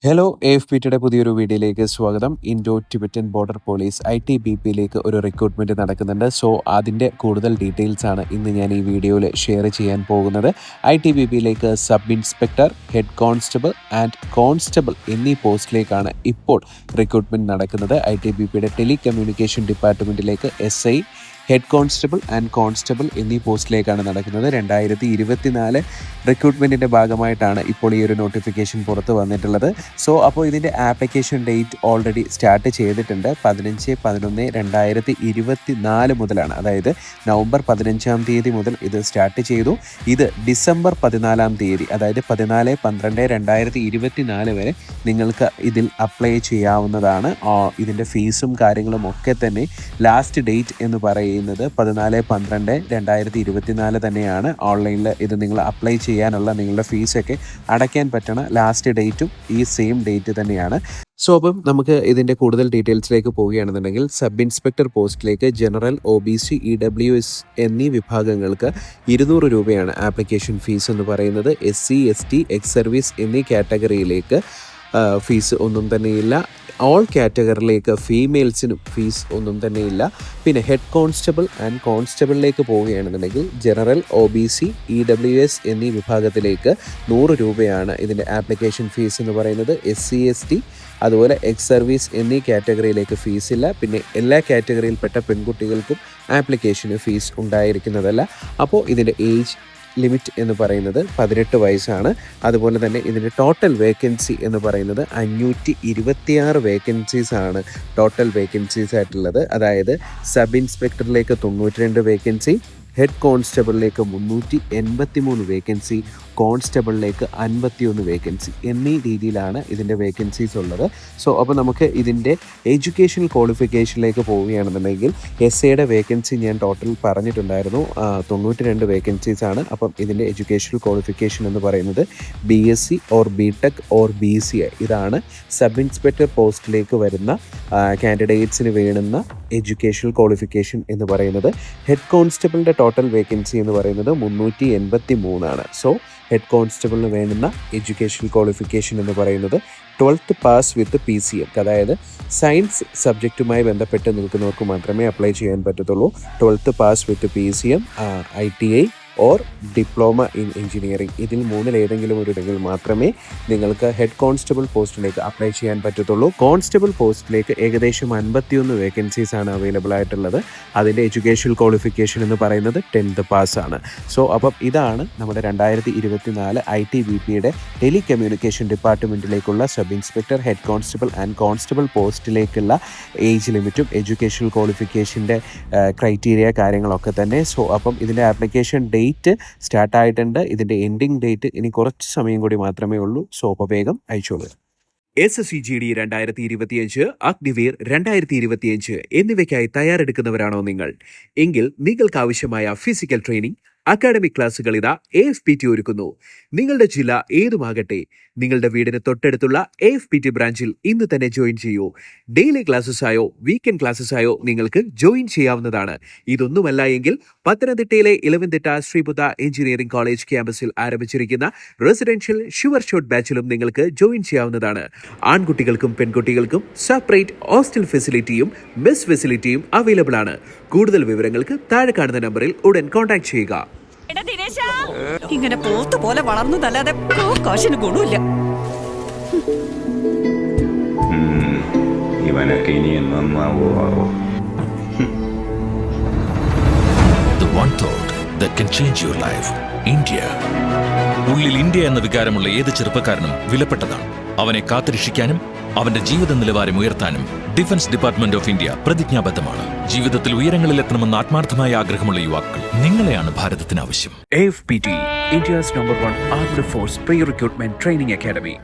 Hello AFPTയുടെ പുതിയൊരു വീഡിയോയിലേക്ക് സ്വാഗതം. ഇൻഡോ ടിബറ്റൻ ബോർഡർ പോലീസ് ITBPയിലേക്ക് ഒരു റിക്രൂട്ട്മെൻറ്റ് നടക്കുന്നുണ്ട്. സോ അതിൻ്റെ കൂടുതൽ ഡീറ്റെയിൽസ് ആണ് ഇന്ന് ഞാൻ ഈ വീഡിയോയിൽ ഷെയർ ചെയ്യാൻ പോകുന്നത്. ITBPയിലേക്ക് sub inspector, head constable and constable എന്നീ പോസ്റ്റിലേക്കാണ് ഇപ്പോൾ റിക്രൂട്ട്മെൻറ്റ് നടക്കുന്നത്. ITBPയുടെ ടെലികമ്മ്യൂണിക്കേഷൻ ഡിപ്പാർട്ട്മെൻറ്റിലേക്ക് SI, head constable and constable എന്നീ പോസ്റ്റിലേക്കാണ് നടക്കുന്നത്. 2024 റിക്രൂട്ട്മെൻറ്റിൻ്റെ ഭാഗമായിട്ടാണ് ഇപ്പോൾ ഈ ഒരു നോട്ടിഫിക്കേഷൻ പുറത്ത് വന്നിട്ടുള്ളത്. സോ അപ്പോൾ ഇതിൻ്റെ ആപ്ലിക്കേഷൻ ഡേറ്റ് ഓൾറെഡി സ്റ്റാർട്ട് ചെയ്തിട്ടുണ്ട്. 15/11/2024 മുതലാണ്, അതായത് നവംബർ 15-ാം തീയതി മുതൽ ഇത് സ്റ്റാർട്ട് ചെയ്തു. ഇത് ഡിസംബർ 14-ാം തീയതി, അതായത് 14/12/2024 വരെ നിങ്ങൾക്ക് ഇതിൽ അപ്ലൈ ചെയ്യാവുന്നതാണ്. ഇതിൻ്റെ ഫീസും കാര്യങ്ങളും ഒക്കെ തന്നെ ലാസ്റ്റ് ഡേറ്റ് എന്ന് പറയുന്നത് 14/12/2024 തന്നെയാണ്. ഓൺലൈനിൽ ഇത് നിങ്ങൾ അപ്ലൈ ചെയ്യാനുള്ള നിങ്ങളുടെ ഫീസൊക്കെ അടയ്ക്കാൻ പറ്റണ ലാസ്റ്റ് ഡേറ്റും ഈ സെയിം ഡേറ്റ് തന്നെയാണ്. സോ അപ്പം നമുക്ക് ഇതിൻ്റെ കൂടുതൽ ഡീറ്റെയിൽസിലേക്ക് പോവുകയാണെന്നുണ്ടെങ്കിൽ, സബ് ഇൻസ്പെക്ടർ പോസ്റ്റിലേക്ക് ജനറൽ, OBC, EWS എന്നീ വിഭാഗങ്ങൾക്ക് 200 രൂപയാണ് ആപ്ലിക്കേഷൻ ഫീസ് എന്ന് പറയുന്നത്. SC, ST, എക്സ് സർവീസ് എന്നീ കാറ്റഗറിയിലേക്ക് ഫീസ് ഒന്നും തന്നെയില്ല. ഓൾ കാറ്റഗറിയിലേക്ക് ഫീമെയിൽസിനും ഫീസ് ഒന്നും തന്നെയില്ല. പിന്നെ ഹെഡ് കോൺസ്റ്റബിൾ ആൻഡ് കോൺസ്റ്റബിളിലേക്ക് പോവുകയാണെന്നുണ്ടെങ്കിൽ ജനറൽ, OBC, EWS എന്നീ വിഭാഗത്തിലേക്ക് 100 രൂപയാണ് ഇതിൻ്റെ ആപ്ലിക്കേഷൻ ഫീസ് എന്ന് പറയുന്നത്. SC, ST അതുപോലെ എക്സ് സർവീസ് എന്നീ കാറ്റഗറിയിലേക്ക് ഫീസില്ല. പിന്നെ എല്ലാ കാറ്റഗറിയിൽപ്പെട്ട പെൺകുട്ടികൾക്കും ആപ്ലിക്കേഷന് ഫീസ് ഉണ്ടായിരിക്കുന്നതല്ല. അപ്പോൾ ഇതിൻ്റെ ഏജ് ലിമിറ്റ് എന്ന് പറയുന്നത് 18 വയസ്സാണ്. അതുപോലെ തന്നെ ഇതിൻ്റെ ടോട്ടൽ വേക്കൻസി എന്ന് പറയുന്നത് 526 വേക്കൻസീസാണ് ടോട്ടൽ വേക്കൻസീസ് ആയിട്ടുള്ളത്. അതായത് സബ് ഇൻസ്പെക്ടറിലേക്ക് 92 വേക്കൻസി, ഹെഡ് കോൺസ്റ്റബിളിലേക്ക് 383 വേക്കൻസി, കോൺസ്റ്റബിളിലേക്ക് 51 വേക്കൻസി എന്നീ രീതിയിലാണ് ഇതിൻ്റെ വേക്കൻസീസ് ഉള്ളത്. സോ അപ്പോൾ നമുക്ക് ഇതിൻ്റെ എഡ്യൂക്കേഷണൽ ക്വാളിഫിക്കേഷനിലേക്ക് പോവുകയാണെന്നുണ്ടെങ്കിൽ SAയുടെ വേക്കൻസി ഞാൻ ടോട്ടൽ പറഞ്ഞിട്ടുണ്ടായിരുന്നു, 92 വേക്കൻസീസാണ്. അപ്പം ഇതിൻ്റെ എഡ്യൂക്കേഷണൽ ക്വാളിഫിക്കേഷൻ എന്ന് പറയുന്നത് BSc or BTech or BCI. ഇതാണ് സബ് ഇൻസ്പെക്ടർ പോസ്റ്റിലേക്ക് വരുന്ന കാൻഡിഡേറ്റ്സിന് വേണ്ടുന്ന എഡ്യൂക്കേഷണൽ ക്വാളിഫിക്കേഷൻ എന്ന് പറയുന്നത്. ഹെഡ് കോൺസ്റ്റബിളിൻ്റെ ടോട്ടൽ വേക്കൻസി എന്ന് പറയുന്നത് 383 സോ ഹെഡ് കോൺസ്റ്റബിളിന് വേണ്ടുന്ന എഡ്യൂക്കേഷണൽ ക്വാളിഫിക്കേഷൻ എന്ന് പറയുന്നത് 12th പാസ് വിത്ത് PCM, അതായത് സയൻസ് സബ്ജക്റ്റുമായി ബന്ധപ്പെട്ട് നിൽക്കുന്നവർക്ക് മാത്രമേ അപ്ലൈ ചെയ്യാൻ പറ്റത്തുള്ളൂ. 12th pass with PCM, ITI or diploma in engineering. ഇതിൽ മൂന്നിലേതെങ്കിലും ഒരിടങ്ങളിൽ മാത്രമേ നിങ്ങൾക്ക് ഹെഡ് കോൺസ്റ്റബിൾ പോസ്റ്റിലേക്ക് അപ്ലൈ ചെയ്യാൻ പറ്റത്തുള്ളൂ. കോൺസ്റ്റബിൾ പോസ്റ്റിലേക്ക് ഏകദേശം 51 വേക്കൻസീസാണ് അവൈലബിൾ ആയിട്ടുള്ളത്. അതിൻ്റെ എഡ്യൂക്കേഷണൽ ക്വാളിഫിക്കേഷൻ എന്ന് പറയുന്നത് 10th പാസ്സാണ്. സോ അപ്പം ഇതാണ് നമ്മുടെ 2024 ITBPയുടെ ടെലികമ്മ്യൂണിക്കേഷൻ ഡിപ്പാർട്ട്മെൻറ്റിലേക്കുള്ള sub inspector, head constable and constable പോസ്റ്റിലേക്കുള്ള ഏജ് ലിമിറ്റും എഡ്യൂക്കേഷണൽ ക്വാളിഫിക്കേഷൻ്റെ ക്രൈറ്റീരിയ കാര്യങ്ങളൊക്കെ തന്നെ. സോ അപ്പം ഇതിൻ്റെ ആപ്ലിക്കേഷൻ ഡേറ്റ് സ്റ്റാർട്ടായിട്ടുണ്ട്. ഇതിൻ്റെ എൻഡിങ് ഡേറ്റ് ഇനി കുറച്ച് സമയം കൂടി മാത്രമേ ഉള്ളൂ. സോ അപ്പോൾ വേഗം അയച്ചോളൂ. SSC GD 2025, അഗ്നിവീർ 2025 എന്നിവയ്ക്കായി തയ്യാറെടുക്കുന്നവരാണോ നിങ്ങൾ? എങ്കിൽ നിങ്ങൾക്ക് ആവശ്യമായ ഫിസിക്കൽ ട്രെയിനിങ്, അക്കാഡമിക് ക്ലാസുകൾ ഇതാ AFPT ഒരുക്കുന്നു. നിങ്ങളുടെ ജില്ല ഏതുമാകട്ടെ, നിങ്ങളുടെ വീടിന് തൊട്ടടുത്തുള്ള AFPT ബ്രാഞ്ചിൽ ഇന്ന് തന്നെ ജോയിൻ ചെയ്യൂ. ഡെയിലി ക്ലാസ്സസായോ വീക്കെൻഡ് ക്ലാസ്സസായോ നിങ്ങൾക്ക് ജോയിൻ ചെയ്യാവുന്നതാണ്. ഇതൊന്നുമല്ല എങ്കിൽ പത്തനംതിട്ടയിലെ ഇലവന്തിട്ട ശ്രീബുദ്ധ എഞ്ചിനീയറിംഗ് കോളേജ് ക്യാമ്പസിൽ ആരംഭിച്ചിരിക്കുന്ന റെസിഡൻഷ്യൽ ഷുവർ ഷോട്ട് ബാച്ചിലും നിങ്ങൾക്ക് ജോയിൻ ചെയ്യാവുന്നതാണ്. ആൺകുട്ടികൾക്കും പെൺകുട്ടികൾക്കും സെപ്പറേറ്റ് ഹോസ്റ്റൽ ഫെസിലിറ്റിയും മെസ് ഫെസിലിറ്റിയും അവൈലബിൾ ആണ്. കൂടുതൽ വിവരങ്ങൾക്ക് താഴെ കാണുന്ന നമ്പറിൽ ഉടൻ കോൺടാക്ട് ചെയ്യുക. ഇങ്ങനെ പോത്ത് പോലെ വളർന്നതല്ലാതെ കാശിന് ഗുണമില്ല. ഇവനൊക്കെ ഇനി നന്നാവോ? The one thought that can change your life. India. ഉള്ളിൽ ഇന്ത്യ എന്ന വികാരമുള്ള ഏത് ചെറുപ്പക്കാരനും വിലപ്പെട്ടതാണ്. അവനെ കാത്തുരക്ഷിക്കാനും അവന്റെ ജീവിത നിലവാരം ഉയർത്താനും ഡിഫൻസ് ഡിപ്പാർട്ട്മെന്റ് ഓഫ് ഇന്ത്യ പ്രതിജ്ഞാബദ്ധമാണ്. ജീവിതത്തിൽ ഉയരങ്ങളിലെത്തണമെന്ന് ആത്മാർത്ഥമായ ആഗ്രഹമുള്ള യുവാക്കൾ, നിങ്ങളെയാണ് ഭാരതത്തിന് ആവശ്യം. AFPT, India's #1 armed force pre-recruitment training academy.